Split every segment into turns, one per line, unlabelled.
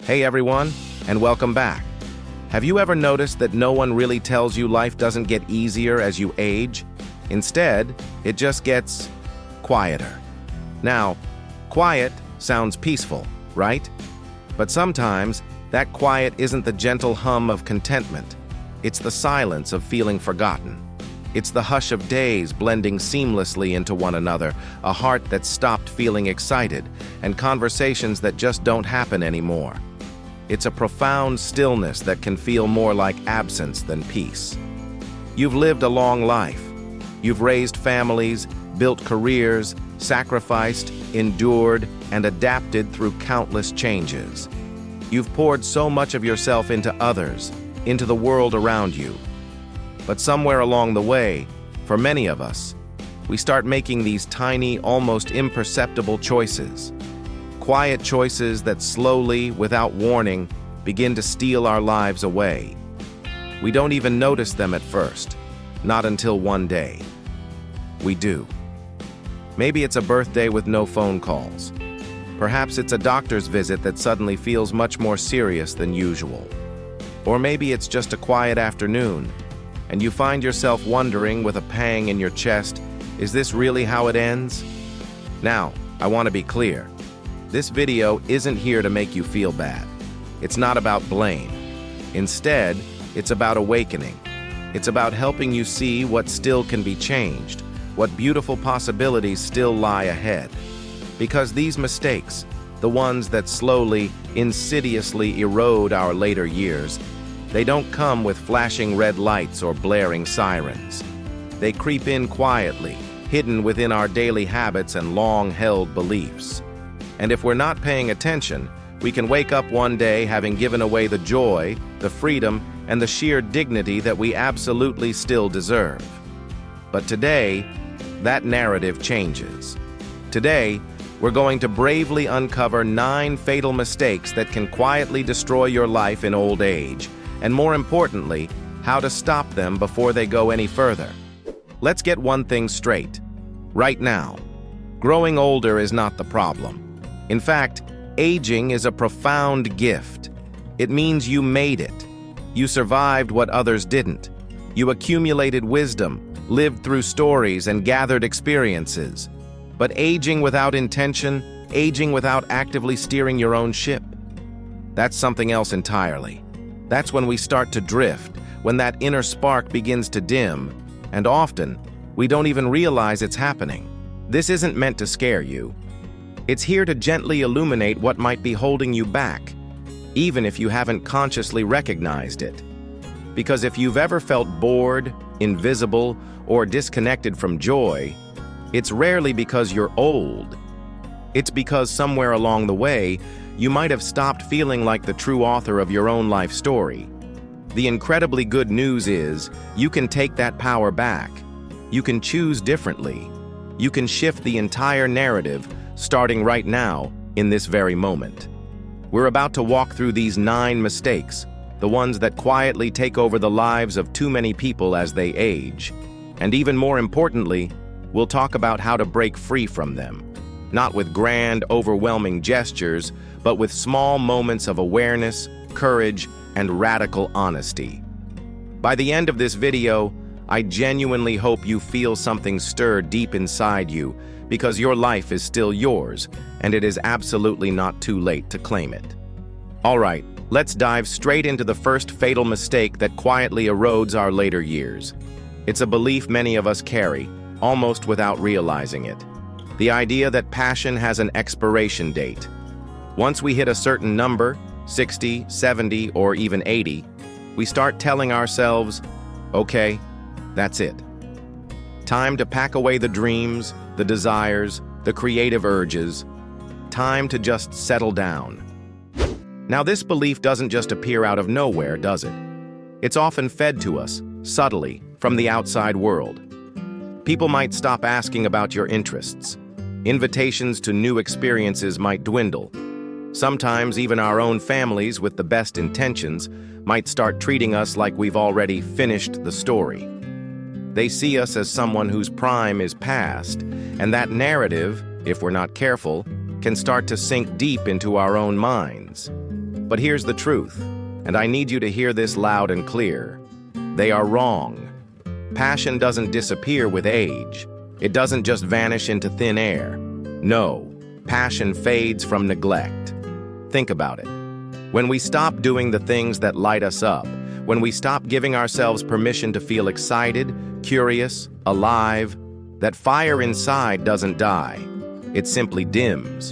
Hey everyone, and welcome back. Have you ever noticed that no one really tells you life doesn't get easier as you age? Instead, it just gets quieter. Now, quiet sounds peaceful, right? But sometimes, that quiet isn't the gentle hum of contentment. It's the silence of feeling forgotten. It's the hush of days blending seamlessly into one another, a heart that stopped feeling excited, and conversations that just don't happen anymore. It's a profound stillness that can feel more like absence than peace. You've lived a long life. You've raised families, built careers, sacrificed, endured, and adapted through countless changes. You've poured so much of yourself into others, into the world around you. But somewhere along the way, for many of us, we start making these tiny, almost imperceptible choices. Quiet choices that slowly, without warning, begin to steal our lives away. We don't even notice them at first, not until one day. We do. Maybe it's a birthday with no phone calls. Perhaps it's a doctor's visit that suddenly feels much more serious than usual. Or maybe it's just a quiet afternoon, and you find yourself wondering with a pang in your chest, is this really how it ends? Now, I want to be clear. This video isn't here to make you feel bad. It's not about blame. Instead, it's about awakening. It's about helping you see what still can be changed, what beautiful possibilities still lie ahead. Because these mistakes, the ones that slowly, insidiously erode our later years, they don't come with flashing red lights or blaring sirens. They creep in quietly, hidden within our daily habits and long-held beliefs. And if we're not paying attention, we can wake up one day having given away the joy, the freedom, and the sheer dignity that we absolutely still deserve. But today, that narrative changes. Today, we're going to bravely uncover 9 fatal mistakes that can quietly destroy your life in old age, and more importantly, how to stop them before they go any further. Let's get one thing straight. Right now, growing older is not the problem. In fact, aging is a profound gift. It means you made it. You survived what others didn't. You accumulated wisdom, lived through stories, and gathered experiences. But aging without intention, aging without actively steering your own ship, that's something else entirely. That's when we start to drift, when that inner spark begins to dim, and often, we don't even realize it's happening. This isn't meant to scare you. It's here to gently illuminate what might be holding you back, even if you haven't consciously recognized it. Because if you've ever felt bored, invisible, or disconnected from joy, it's rarely because you're old. It's because somewhere along the way, you might have stopped feeling like the true author of your own life story. The incredibly good news is, you can take that power back. You can choose differently. You can shift the entire narrative, starting right now, in this very moment. We're about to walk through these 9 mistakes, the ones that quietly take over the lives of too many people as they age. And even more importantly, we'll talk about how to break free from them. Not with grand, overwhelming gestures, but with small moments of awareness, courage, and radical honesty. By the end of this video, I genuinely hope you feel something stir deep inside you, because your life is still yours, and it is absolutely not too late to claim it. All right, let's dive straight into the first fatal mistake that quietly erodes our later years. It's a belief many of us carry, almost without realizing it. The idea that passion has an expiration date. Once we hit a certain number, 60, 70, or even 80, we start telling ourselves, okay, that's it. Time to pack away the dreams, the desires, the creative urges. Time to just settle down. Now, this belief doesn't just appear out of nowhere, does it? It's often fed to us, subtly, from the outside world. People might stop asking about your interests. Invitations to new experiences might dwindle. Sometimes even our own families, with the best intentions, might start treating us like we've already finished the story. They see us as someone whose prime is past, and that narrative, if we're not careful, can start to sink deep into our own minds. But here's the truth, and I need you to hear this loud and clear. They are wrong. Passion doesn't disappear with age. It doesn't just vanish into thin air. No, passion fades from neglect. Think about it. When we stop doing the things that light us up, when we stop giving ourselves permission to feel excited, curious, alive, that fire inside doesn't die. It simply dims.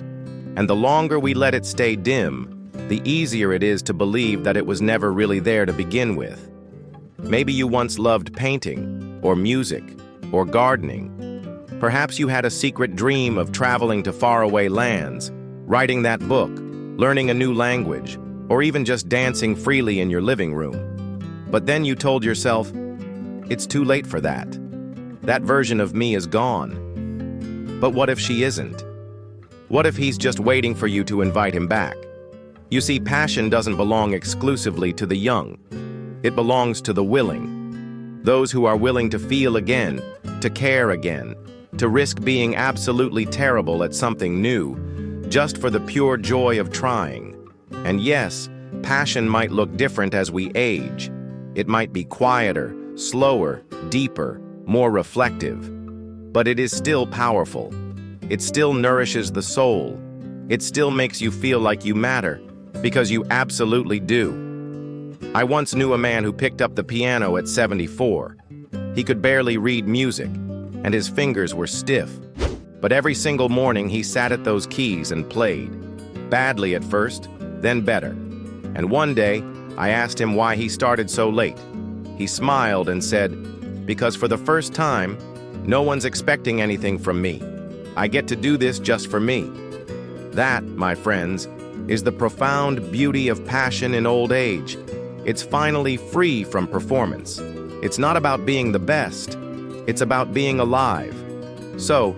And the longer we let it stay dim, the easier it is to believe that it was never really there to begin with. Maybe you once loved painting, or music, or gardening. Perhaps you had a secret dream of traveling to faraway lands, writing that book, learning a new language, or even just dancing freely in your living room. But then you told yourself, it's too late for that. That version of me is gone. But what if she isn't? What if he's just waiting for you to invite him back? You see, passion doesn't belong exclusively to the young. It belongs to the willing. Those who are willing to feel again, to care again, to risk being absolutely terrible at something new, just for the pure joy of trying. And yes, passion might look different as we age. It might be quieter, slower, deeper, more reflective. But it is still powerful. It still nourishes the soul. It still makes you feel like you matter, because you absolutely do. I once knew a man who picked up the piano at 74. He could barely read music, and his fingers were stiff. But every single morning he sat at those keys and played. Badly at first, then better. And one day, I asked him why he started so late. He smiled and said, because for the first time, no one's expecting anything from me. I get to do this just for me. That, my friends, is the profound beauty of passion in old age. It's finally free from performance. It's not about being the best. It's about being alive. So,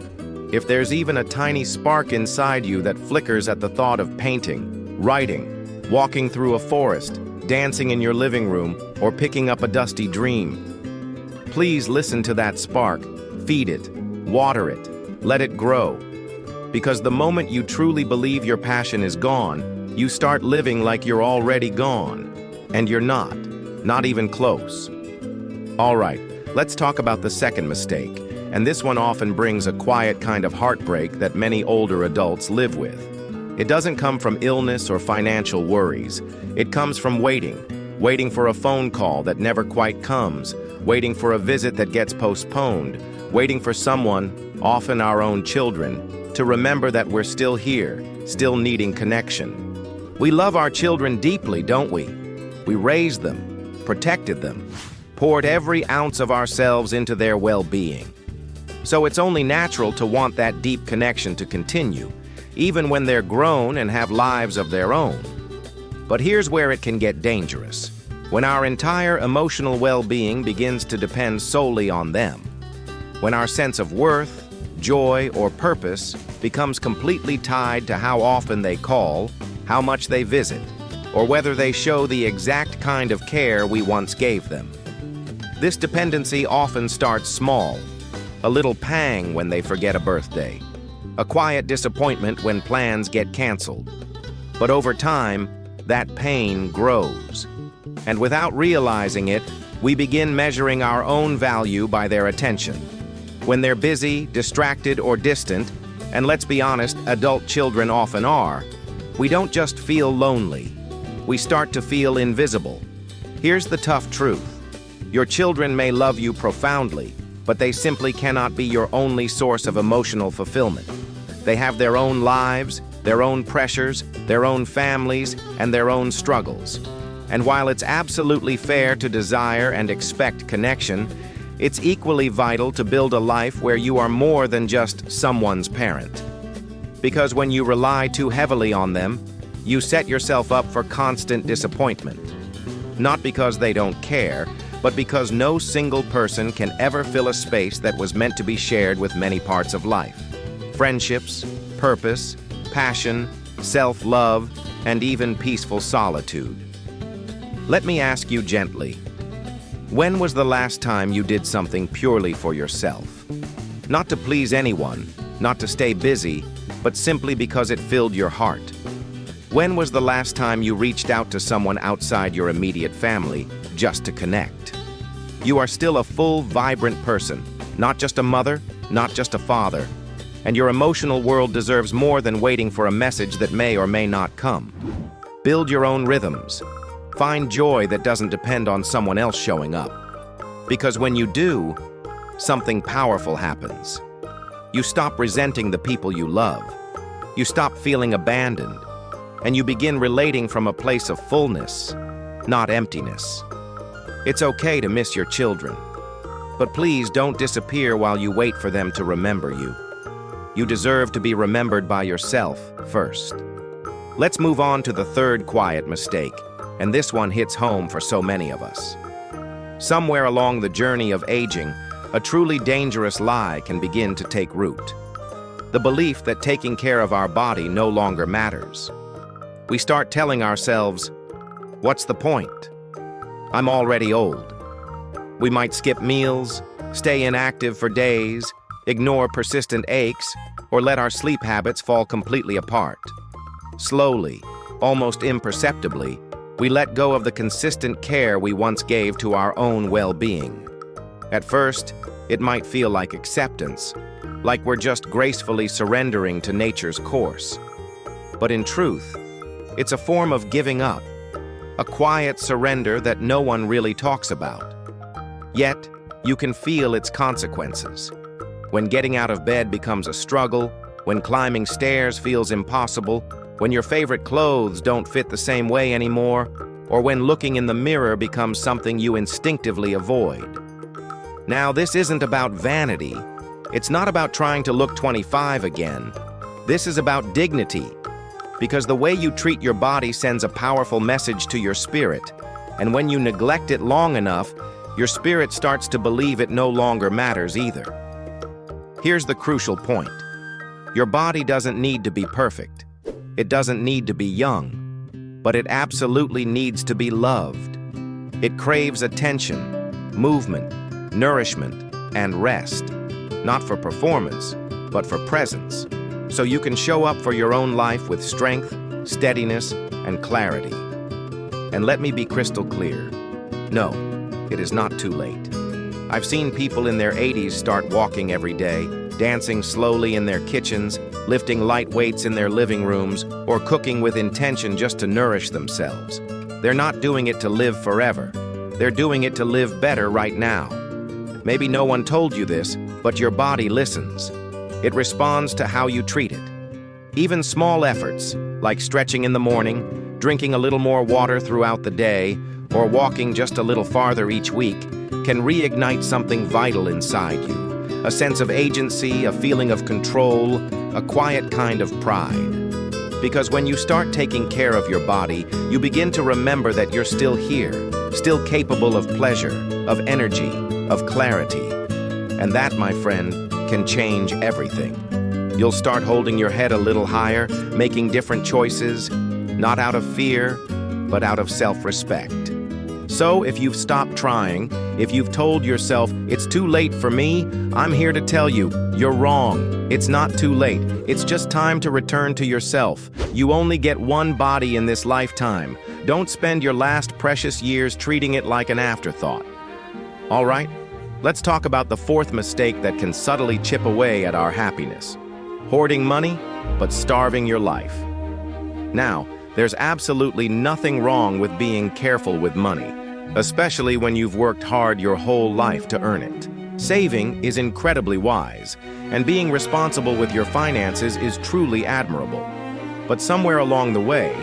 if there's even a tiny spark inside you that flickers at the thought of painting, writing, walking through a forest, dancing in your living room, or picking up a dusty dream, please listen to that spark, feed it, water it, let it grow. Because the moment you truly believe your passion is gone, you start living like you're already gone. And you're not even close. All right, let's talk about the second mistake. And this one often brings a quiet kind of heartbreak that many older adults live with. It doesn't come from illness or financial worries. It comes from waiting for a phone call that never quite comes, waiting for a visit that gets postponed, waiting for someone, often our own children, to remember that we're still here, still needing connection. We love our children deeply, don't we? We raised them, protected them, poured every ounce of ourselves into their well-being. So it's only natural to want that deep connection to continue, even when they're grown and have lives of their own. But here's where it can get dangerous. When our entire emotional well-being begins to depend solely on them. When our sense of worth, joy, or purpose becomes completely tied to how often they call, how much they visit, or whether they show the exact kind of care we once gave them. This dependency often starts small, a little pang when they forget a birthday, a quiet disappointment when plans get canceled. But over time, that pain grows. And without realizing it, we begin measuring our own value by their attention. When they're busy, distracted, or distant, and let's be honest, adult children often are, we don't just feel lonely. We start to feel invisible. Here's the tough truth. Your children may love you profoundly, but they simply cannot be your only source of emotional fulfillment. They have their own lives, their own pressures, their own families, and their own struggles. And while it's absolutely fair to desire and expect connection, it's equally vital to build a life where you are more than just someone's parent. Because when you rely too heavily on them, you set yourself up for constant disappointment. Not because they don't care, but because no single person can ever fill a space that was meant to be shared with many parts of life. Friendships, purpose, passion, self-love, and even peaceful solitude. Let me ask you gently, when was the last time you did something purely for yourself? Not to please anyone, not to stay busy, but simply because it filled your heart. When was the last time you reached out to someone outside your immediate family just to connect? You are still a full, vibrant person, not just a mother, not just a father. And your emotional world deserves more than waiting for a message that may or may not come. Build your own rhythms. Find joy that doesn't depend on someone else showing up. Because when you do, something powerful happens. You stop resenting the people you love. You stop feeling abandoned. And you begin relating from a place of fullness, not emptiness. It's okay to miss your children. But please don't disappear while you wait for them to remember you. You deserve to be remembered by yourself first. Let's move on to the third quiet mistake, and this one hits home for so many of us. Somewhere along the journey of aging, a truly dangerous lie can begin to take root. The belief that taking care of our body no longer matters. We start telling ourselves, "What's the point? I'm already old." We might skip meals, stay inactive for days, ignore persistent aches, or let our sleep habits fall completely apart. Slowly, almost imperceptibly, we let go of the consistent care we once gave to our own well-being. At first, it might feel like acceptance, like we're just gracefully surrendering to nature's course. But in truth, it's a form of giving up, a quiet surrender that no one really talks about. Yet, you can feel its consequences. When getting out of bed becomes a struggle, when climbing stairs feels impossible, when your favorite clothes don't fit the same way anymore, or when looking in the mirror becomes something you instinctively avoid. Now, this isn't about vanity. It's not about trying to look 25 again. This is about dignity, because the way you treat your body sends a powerful message to your spirit, and when you neglect it long enough, your spirit starts to believe it no longer matters either. Here's the crucial point. Your body doesn't need to be perfect. It doesn't need to be young, but it absolutely needs to be loved. It craves attention, movement, nourishment, and rest, not for performance, but for presence, so you can show up for your own life with strength, steadiness, and clarity. And let me be crystal clear. No, it is not too late. I've seen people in their 80s start walking every day, dancing slowly in their kitchens, lifting light weights in their living rooms, or cooking with intention just to nourish themselves. They're not doing it to live forever. They're doing it to live better right now. Maybe no one told you this, but your body listens. It responds to how you treat it. Even small efforts, like stretching in the morning, drinking a little more water throughout the day, or walking just a little farther each week, can reignite something vital inside you. A sense of agency, a feeling of control, a quiet kind of pride. Because when you start taking care of your body, you begin to remember that you're still here, still capable of pleasure, of energy, of clarity. And that, my friend, can change everything. You'll start holding your head a little higher, making different choices, not out of fear, but out of self-respect. So if you've stopped trying, if you've told yourself, "It's too late for me," I'm here to tell you, you're wrong. It's not too late. It's just time to return to yourself. You only get one body in this lifetime. Don't spend your last precious years treating it like an afterthought. All right, let's talk about the fourth mistake that can subtly chip away at our happiness. Hoarding money, but starving your life. Now, there's absolutely nothing wrong with being careful with money, especially when you've worked hard your whole life to earn it. Saving is incredibly wise, and being responsible with your finances is truly admirable. But somewhere along the way,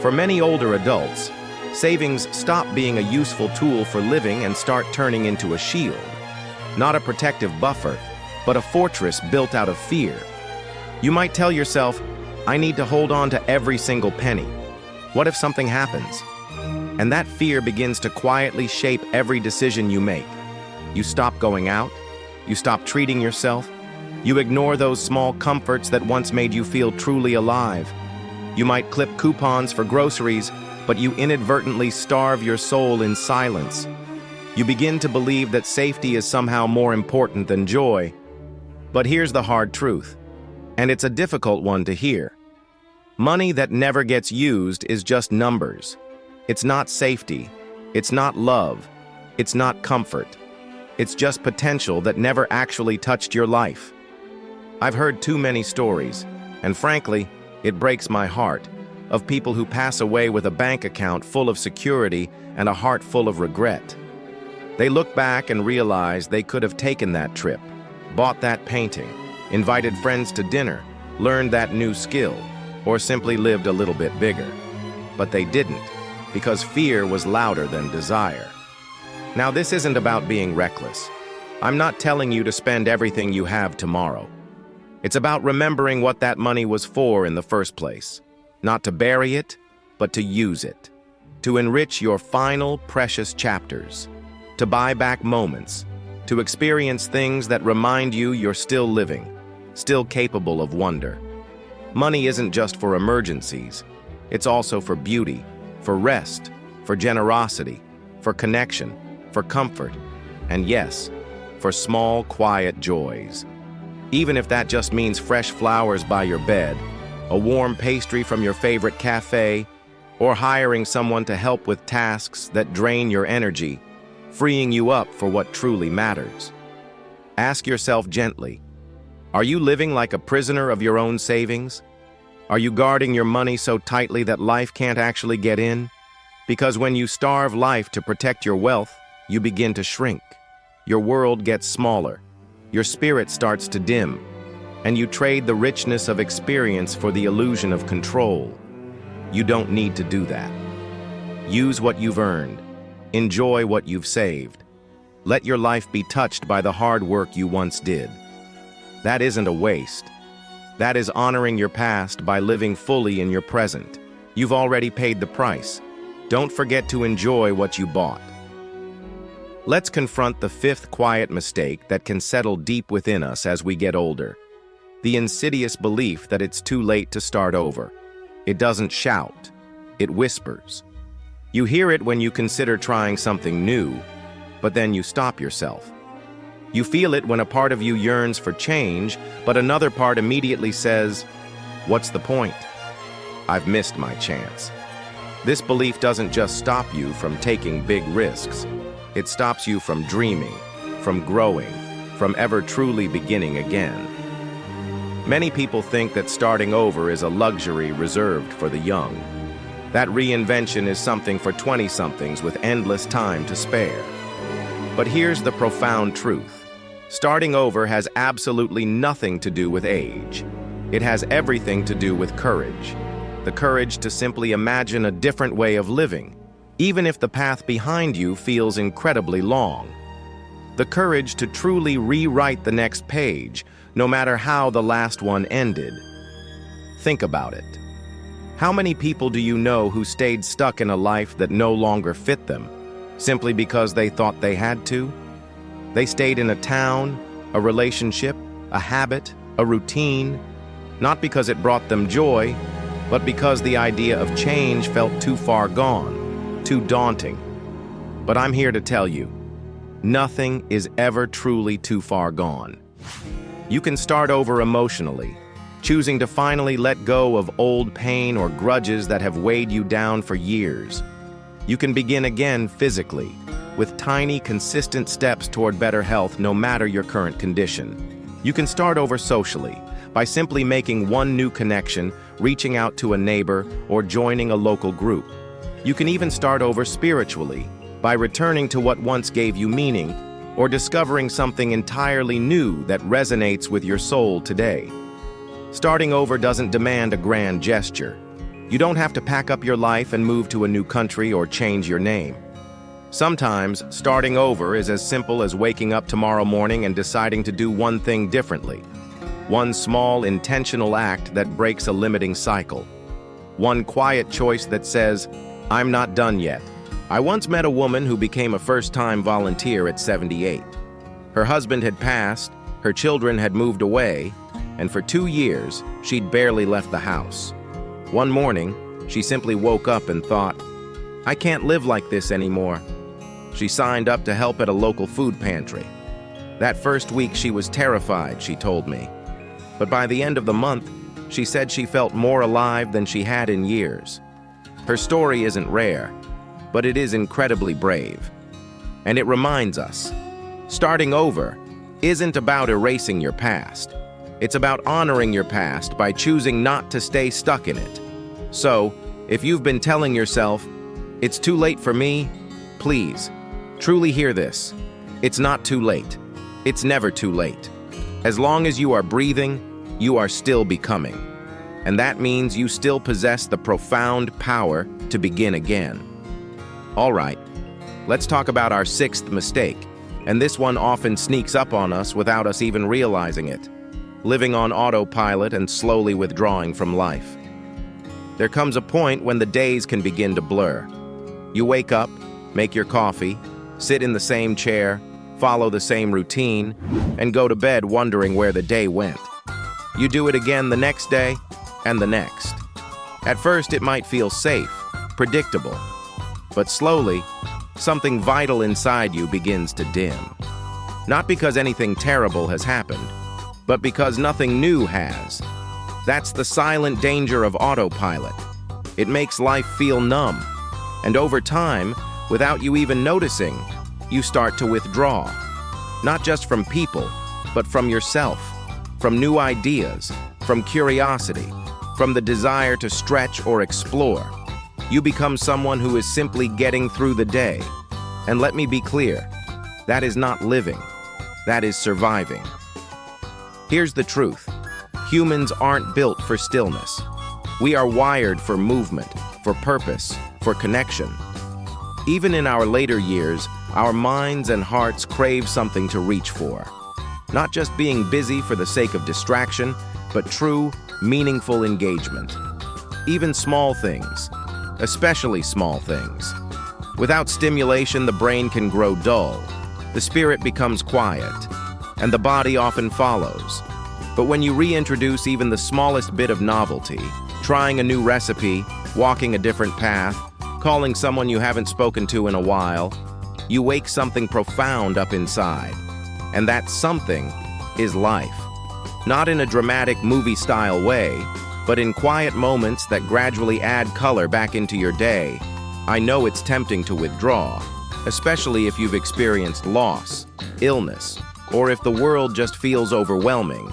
for many older adults, savings stop being a useful tool for living and start turning into a shield. Not a protective buffer, but a fortress built out of fear. You might tell yourself, "I need to hold on to every single penny. What if something happens?" And that fear begins to quietly shape every decision you make. You stop going out, you stop treating yourself, you ignore those small comforts that once made you feel truly alive. You might clip coupons for groceries, but you inadvertently starve your soul in silence. You begin to believe that safety is somehow more important than joy. But here's the hard truth, and it's a difficult one to hear. Money that never gets used is just numbers. It's not safety. It's not love. It's not comfort. It's just potential that never actually touched your life. I've heard too many stories, and frankly, it breaks my heart, of people who pass away with a bank account full of security and a heart full of regret. They look back and realize they could have taken that trip, bought that painting, invited friends to dinner, learned that new skill, or simply lived a little bit bigger. But they didn't, because fear was louder than desire. Now, this isn't about being reckless. I'm not telling you to spend everything you have tomorrow. It's about remembering what that money was for in the first place. Not to bury it, but to use it. To enrich your final, precious chapters. To buy back moments. To experience things that remind you you're still living, still capable of wonder. Money isn't just for emergencies. It's also for beauty, for rest, for generosity, for connection, for comfort, and yes, for small, quiet joys. Even if that just means fresh flowers by your bed, a warm pastry from your favorite cafe, or hiring someone to help with tasks that drain your energy, freeing you up for what truly matters. Ask yourself gently, are you living like a prisoner of your own savings? Are you guarding your money so tightly that life can't actually get in? Because when you starve life to protect your wealth, you begin to shrink. Your world gets smaller. Your spirit starts to dim, and you trade the richness of experience for the illusion of control. You don't need to do that. Use what you've earned. Enjoy what you've saved. Let your life be touched by the hard work you once did. That isn't a waste. That is honoring your past by living fully in your present. You've already paid the price. Don't forget to enjoy what you bought. Let's confront the fifth quiet mistake that can settle deep within us as we get older. The insidious belief that it's too late to start over. It doesn't shout. It whispers. You hear it when you consider trying something new, but then you stop yourself. You feel it when a part of you yearns for change, but another part immediately says, "What's the point? I've missed my chance." This belief doesn't just stop you from taking big risks. It stops you from dreaming, from growing, from ever truly beginning again. Many people think that starting over is a luxury reserved for the young. That reinvention is something for 20-somethings with endless time to spare. But here's the profound truth. Starting over has absolutely nothing to do with age. It has everything to do with courage. The courage to simply imagine a different way of living, even if the path behind you feels incredibly long. The courage to truly rewrite the next page, no matter how the last one ended. Think about it. How many people do you know who stayed stuck in a life that no longer fit them, simply because they thought they had to? They stayed in a town, a relationship, a habit, a routine, not because it brought them joy, but because the idea of change felt too far gone, too daunting. But I'm here to tell you, nothing is ever truly too far gone. You can start over emotionally, choosing to finally let go of old pain or grudges that have weighed you down for years. You can begin again physically, with tiny, consistent steps toward better health no matter your current condition. You can start over socially, by simply making one new connection, reaching out to a neighbor, or joining a local group. You can even start over spiritually, by returning to what once gave you meaning, or discovering something entirely new that resonates with your soul today. Starting over doesn't demand a grand gesture. You don't have to pack up your life and move to a new country or change your name. Sometimes, starting over is as simple as waking up tomorrow morning and deciding to do one thing differently. One small, intentional act that breaks a limiting cycle. One quiet choice that says, "I'm not done yet." I once met a woman who became a first-time volunteer at 78. Her husband had passed, her children had moved away, and for 2 years, she'd barely left the house. One morning, she simply woke up and thought, "I can't live like this anymore." She signed up to help at a local food pantry. That first week she was terrified, she told me. But by the end of the month, She said she felt more alive than she had in years. Her story isn't rare, but it is incredibly brave. And it reminds us, starting over isn't about erasing your past. It's about honoring your past by choosing not to stay stuck in it. So, if you've been telling yourself, "It's too late for me," please, truly hear this. It's not too late. It's never too late. As long as you are breathing, you are still becoming. And that means you still possess the profound power to begin again. All right, let's talk about our sixth mistake. And this one often sneaks up on us without us even realizing it. Living on autopilot and slowly withdrawing from life. There comes a point when the days can begin to blur. You wake up, make your coffee, sit in the same chair, follow the same routine, and go to bed wondering where the day went. You do it again the next day, and the next. At first, it might feel safe, predictable, but slowly, something vital inside you begins to dim. Not because anything terrible has happened, but because nothing new has. That's the silent danger of autopilot. It makes life feel numb, and over time, without you even noticing, you start to withdraw. Not just from people, but from yourself, from new ideas, from curiosity, from the desire to stretch or explore. You become someone who is simply getting through the day. And let me be clear, that is not living, that is surviving. Here's the truth. Humans aren't built for stillness. We are wired for movement, for purpose, for connection. Even in our later years, our minds and hearts crave something to reach for. Not just being busy for the sake of distraction, but true, meaningful engagement. Even small things, especially small things. Without stimulation, the brain can grow dull, the spirit becomes quiet, and the body often follows. But when you reintroduce even the smallest bit of novelty, trying a new recipe, walking a different path, calling someone you haven't spoken to in a while, you wake something profound up inside. And that something is life. Not in a dramatic movie-style way, but in quiet moments that gradually add color back into your day. I know it's tempting to withdraw, especially if you've experienced loss, illness, or if the world just feels overwhelming.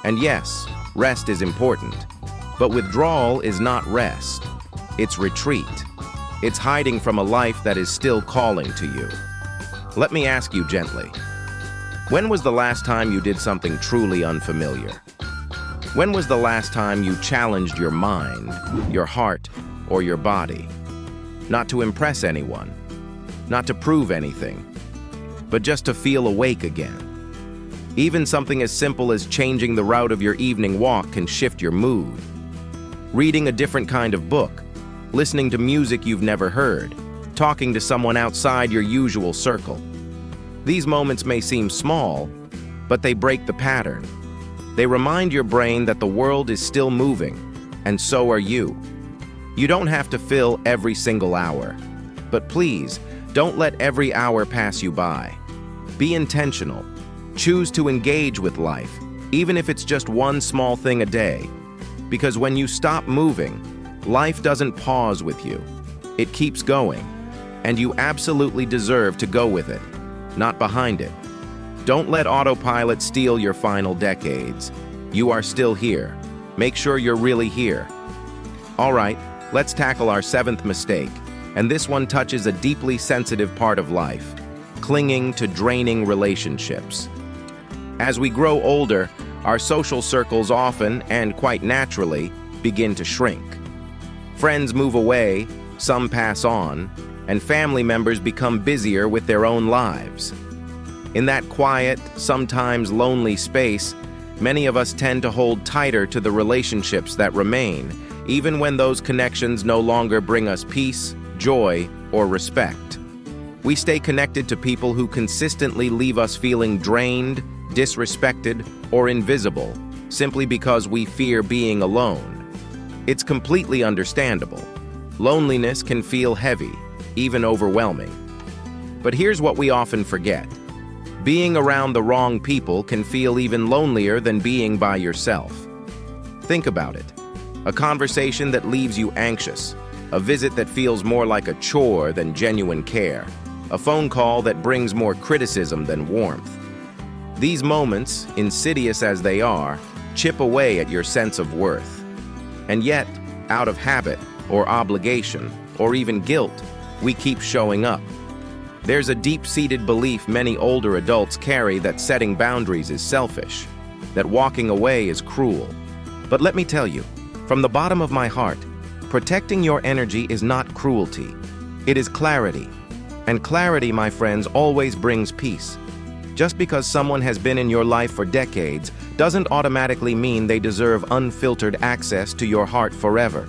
And yes, rest is important, but withdrawal is not rest. It's retreat. It's hiding from a life that is still calling to you. Let me ask you gently, when was the last time you did something truly unfamiliar? When was the last time you challenged your mind, your heart, or your body? Not to impress anyone, not to prove anything, but just to feel awake again. Even something as simple as changing the route of your evening walk can shift your mood. Reading a different kind of book, listening to music you've never heard, talking to someone outside your usual circle. These moments may seem small, but they break the pattern. They remind your brain that the world is still moving, and so are you. You don't have to fill every single hour, but please, don't let every hour pass you by. Be intentional. Choose to engage with life, even if it's just one small thing a day. Because when you stop moving, life doesn't pause with you. It keeps going, and you absolutely deserve to go with it, not behind it. Don't let autopilot steal your final decades. You are still here. Make sure you're really here. All right, let's tackle our seventh mistake, and this one touches a deeply sensitive part of life, clinging to draining relationships. As we grow older, our social circles often, and quite naturally, begin to shrink. Friends move away, some pass on, and family members become busier with their own lives. In that quiet, sometimes lonely space, many of us tend to hold tighter to the relationships that remain, even when those connections no longer bring us peace, joy, or respect. We stay connected to people who consistently leave us feeling drained, disrespected, or invisible, simply because we fear being alone. It's completely understandable. Loneliness can feel heavy, even overwhelming. But here's what we often forget. Being around the wrong people can feel even lonelier than being by yourself. Think about it. A conversation that leaves you anxious, a visit that feels more like a chore than genuine care, a phone call that brings more criticism than warmth. These moments, insidious as they are, chip away at your sense of worth. And yet, out of habit, or obligation, or even guilt, we keep showing up. There's a deep-seated belief many older adults carry that setting boundaries is selfish, that walking away is cruel. But let me tell you, from the bottom of my heart, protecting your energy is not cruelty. It is clarity. And clarity, my friends, always brings peace. Just because someone has been in your life for decades doesn't automatically mean they deserve unfiltered access to your heart forever.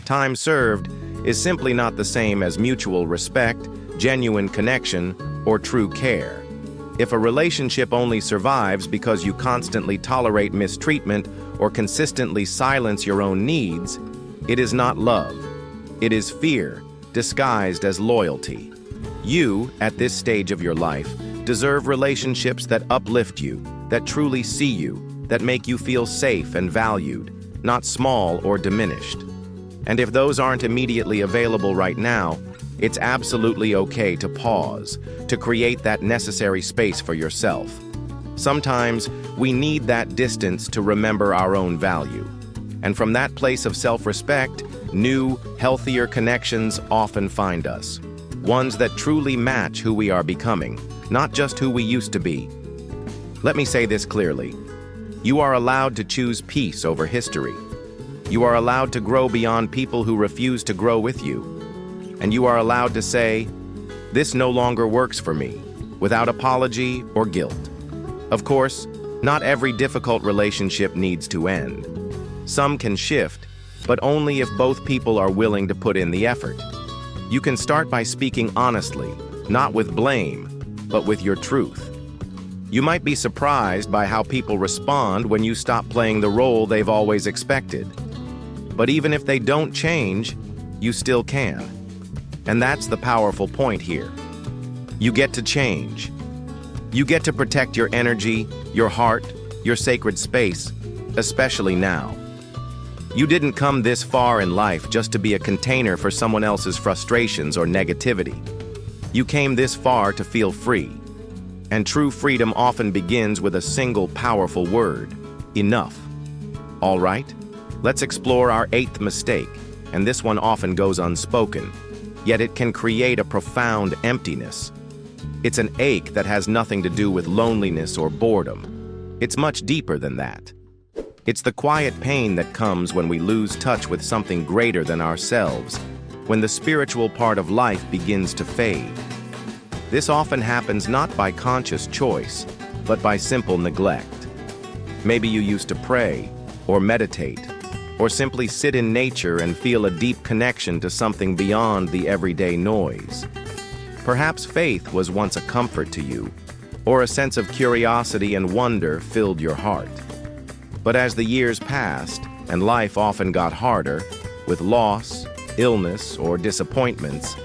Time served is simply not the same as mutual respect, genuine connection, or true care. If a relationship only survives because you constantly tolerate mistreatment or consistently silence your own needs, it is not love. It is fear, disguised as loyalty. You, at this stage of your life, deserve relationships that uplift you, that truly see you, that make you feel safe and valued, not small or diminished. And if those aren't immediately available right now, it's absolutely okay to pause, to create that necessary space for yourself. Sometimes we need that distance to remember our own value. And from that place of self-respect, new, healthier connections often find us. Ones that truly match who we are becoming, not just who we used to be. Let me say this clearly. You are allowed to choose peace over history. You are allowed to grow beyond people who refuse to grow with you. And you are allowed to say, "This no longer works for me," without apology or guilt. Of course, not every difficult relationship needs to end. Some can shift, but only if both people are willing to put in the effort. You can start by speaking honestly, not with blame, but with your truth. You might be surprised by how people respond when you stop playing the role they've always expected. But even if they don't change, you still can. And that's the powerful point here. You get to change. You get to protect your energy, your heart, your sacred space, especially now. You didn't come this far in life just to be a container for someone else's frustrations or negativity. You came this far to feel free. And true freedom often begins with a single powerful word: enough. All right, let's explore our 8th mistake, and this one often goes unspoken, yet it can create a profound emptiness. It's an ache that has nothing to do with loneliness or boredom. It's much deeper than that. It's the quiet pain that comes when we lose touch with something greater than ourselves, when the spiritual part of life begins to fade. This often happens not by conscious choice, but by simple neglect. Maybe you used to pray, or meditate, or simply sit in nature and feel a deep connection to something beyond the everyday noise. Perhaps faith was once a comfort to you, or a sense of curiosity and wonder filled your heart. But as the years passed, and life often got harder, with loss, illness, or disappointments,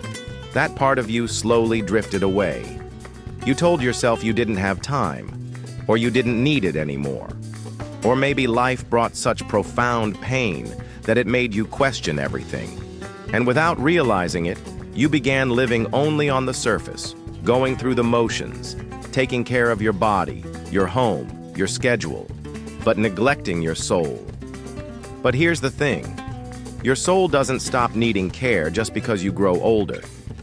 that part of you slowly drifted away. You told yourself you didn't have time, or you didn't need it anymore. Or maybe life brought such profound pain that it made you question everything. And without realizing it, you began living only on the surface, going through the motions, taking care of your body, your home, your schedule, but neglecting your soul. But here's the thing. Your soul doesn't stop needing care just because you grow older.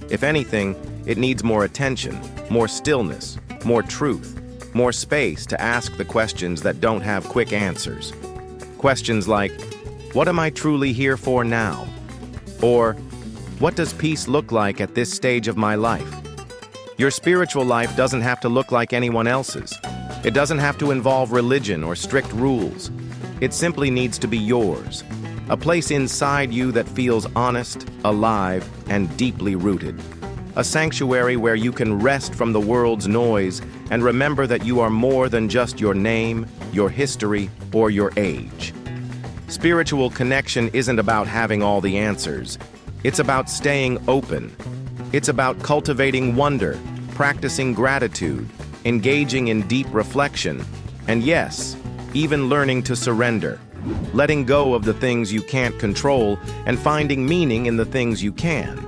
If anything, it needs more attention, more stillness, more truth, more space to ask the questions that don't have quick answers. Questions like, what am I truly here for now? Or, what does peace look like at this stage of my life? Your spiritual life doesn't have to look like anyone else's. It doesn't have to involve religion or strict rules. It simply needs to be yours. A place inside you that feels honest, alive, and deeply rooted. A sanctuary where you can rest from the world's noise and remember that you are more than just your name, your history, or your age. Spiritual connection isn't about having all the answers. It's about staying open. It's about cultivating wonder, practicing gratitude, engaging in deep reflection, and yes, even learning to surrender. letting go of the things you can't control and finding meaning in the things you can.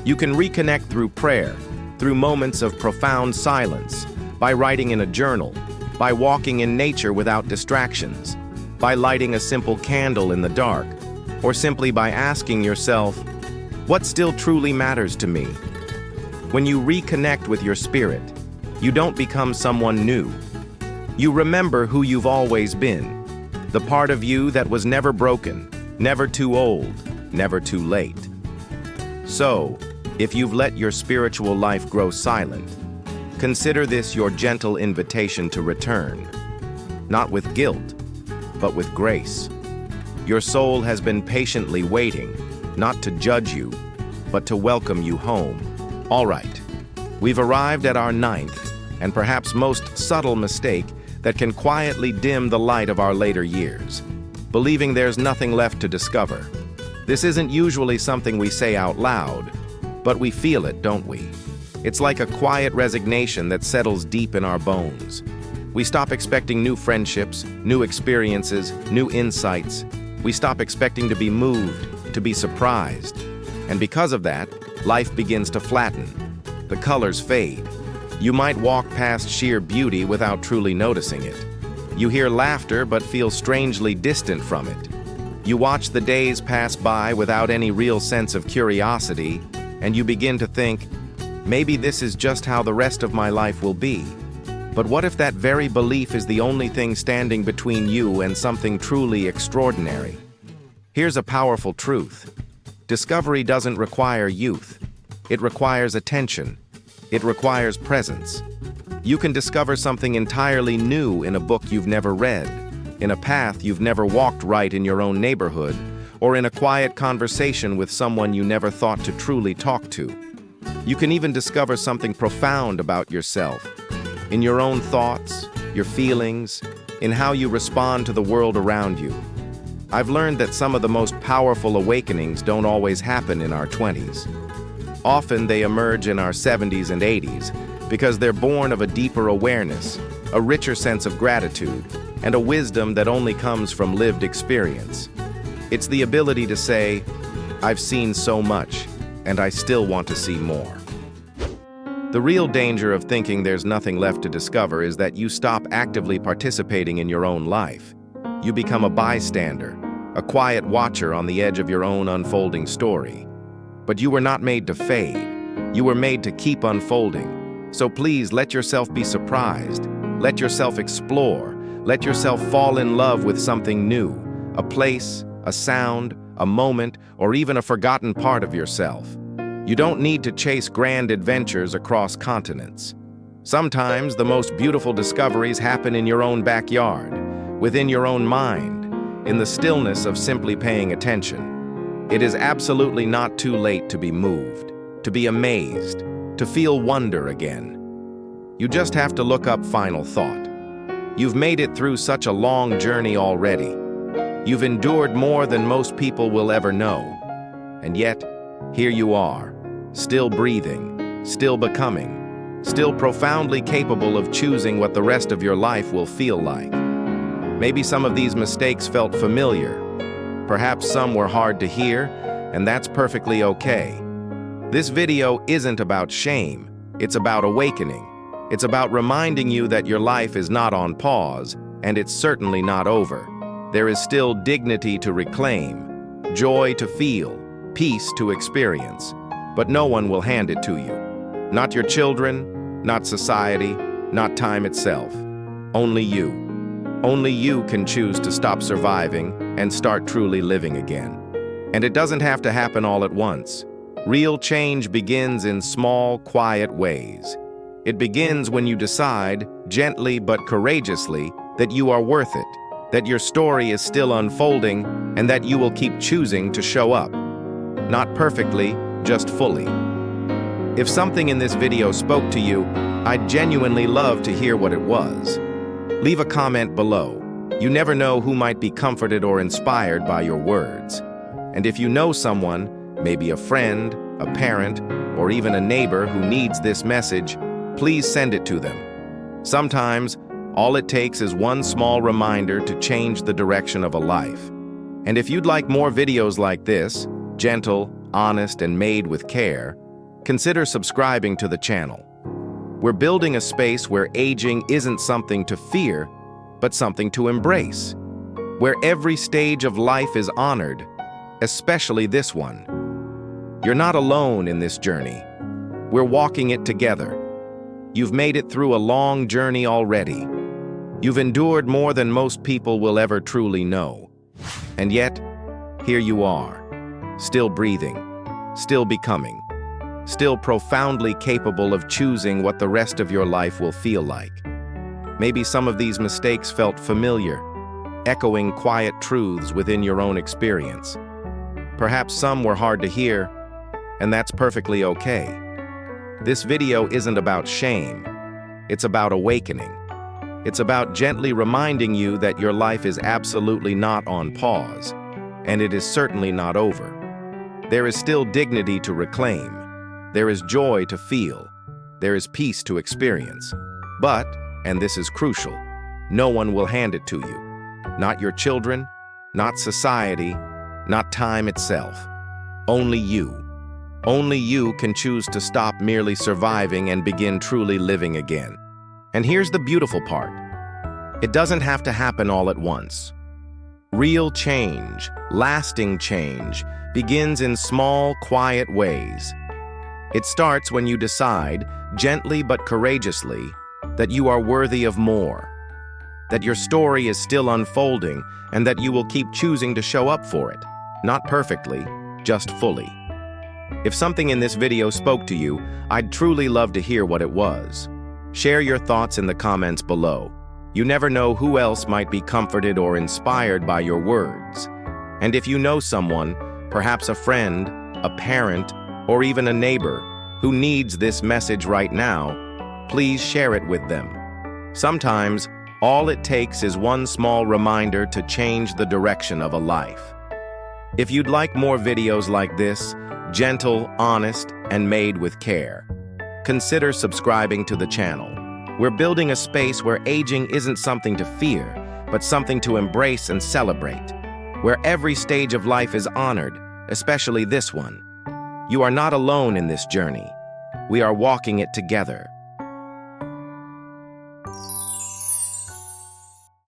You can reconnect through prayer, through moments of profound silence, by writing in a journal, by walking in nature without distractions, by lighting a simple candle in the dark, or simply by asking yourself, what still truly matters to me? When you reconnect with your spirit, you don't become someone new. You remember who you've always been, the part of you that was never broken, never too old, never too late. So, if you've let your spiritual life grow silent, consider this your gentle invitation to return, not with guilt, but with grace. Your soul has been patiently waiting, not to judge you, but to welcome you home. All right, we've arrived at our ninth and perhaps most subtle mistake that can quietly dim the light of our later years, believing there's nothing left to discover. This isn't usually something we say out loud, but we feel it, don't we? It's like a quiet resignation that settles deep in our bones. We stop expecting new friendships, new experiences, new insights. We stop expecting to be moved, to be surprised. And because of that, life begins to flatten. The colors fade. You might walk past sheer beauty without truly noticing it. You hear laughter but feel strangely distant from it. You watch the days pass by without any real sense of curiosity, and you begin to think, maybe this is just how the rest of my life will be. But what if that very belief is the only thing standing between you and something truly extraordinary? Here's a powerful truth. Discovery doesn't require youth. It requires attention. It requires presence. You can discover something entirely new in a book you've never read, in a path you've never walked right in your own neighborhood, or in a quiet conversation with someone you never thought to truly talk to. You can even discover something profound about yourself, in your own thoughts, your feelings, in how you respond to the world around you. I've learned that some of the most powerful awakenings don't always happen in our 20s. Often they emerge in our 70s and 80s because they're born of a deeper awareness, a richer sense of gratitude, and a wisdom that only comes from lived experience. It's the ability to say, I've seen so much, and I still want to see more. The real danger of thinking there's nothing left to discover is that you stop actively participating in your own life. You become a bystander, a quiet watcher on the edge of your own unfolding story. But you were not made to fade. You were made to keep unfolding. So please let yourself be surprised. Let yourself explore. Let yourself fall in love with something new, a place, a sound, a moment, or even a forgotten part of yourself. You don't need to chase grand adventures across continents. Sometimes the most beautiful discoveries happen in your own backyard, within your own mind, in the stillness of simply paying attention. It is absolutely not too late to be moved, to be amazed, to feel wonder again. You just have to look up final thought. You've made it through such a long journey already. You've endured more than most people will ever know. And yet, here you are, still breathing, still becoming, still profoundly capable of choosing what the rest of your life will feel like. Maybe some of these mistakes felt familiar. Perhaps some were hard to hear, and that's perfectly okay. This video isn't about shame. It's about awakening. It's about reminding you that your life is not on pause, and it's certainly not over. There is still dignity to reclaim, joy to feel, peace to experience. But no one will hand it to you. Not your children, not society, not time itself. Only you. Only you can choose to stop surviving and start truly living again. And it doesn't have to happen all at once. Real change begins in small, quiet ways. It begins when you decide, gently but courageously, that you are worth it, that your story is still unfolding, and that you will keep choosing to show up. Not perfectly, just fully. If something in this video spoke to you, I'd genuinely love to hear what it was. Leave a comment below. You never know who might be comforted or inspired by your words. And if you know someone, maybe a friend, a parent, or even a neighbor who needs this message, please send it to them. Sometimes, all it takes is one small reminder to change the direction of a life. And if you'd like more videos like this, gentle, honest, and made with care, consider subscribing to the channel. We're building a space where aging isn't something to fear, but something to embrace, where every stage of life is honored, especially this one. You're not alone in this journey. We're walking it together. You've made it through a long journey already. You've endured more than most people will ever truly know. And yet, here you are, still breathing, still becoming, still profoundly capable of choosing what the rest of your life will feel like. Maybe some of these mistakes felt familiar, echoing quiet truths within your own experience. Perhaps some were hard to hear, and that's perfectly okay. This video isn't about shame. It's about awakening. It's about gently reminding you that your life is absolutely not on pause, and it is certainly not over. There is still dignity to reclaim. There is joy to feel. There is peace to experience. But, and this is crucial, no one will hand it to you. Not your children, not society, not time itself. Only you. Only you can choose to stop merely surviving and begin truly living again. And here's the beautiful part. It doesn't have to happen all at once. Real change, lasting change, begins in small, quiet ways. It starts when you decide, gently but courageously, that you are worthy of more, that your story is still unfolding, and that you will keep choosing to show up for it, not perfectly, just fully. If something in this video spoke to you, I'd truly love to hear what it was. Share your thoughts in the comments below. You never know who else might be comforted or inspired by your words. And if you know someone, perhaps a friend, a parent, or even a neighbor, who needs this message right now, please share it with them. Sometimes, all it takes is one small reminder to change the direction of a life. If you'd like more videos like this, gentle, honest, and made with care, consider subscribing to the channel. We're building a space where aging isn't something to fear, but something to embrace and celebrate, where every stage of life is honored, especially this one. You are not alone in this journey. We are walking it together.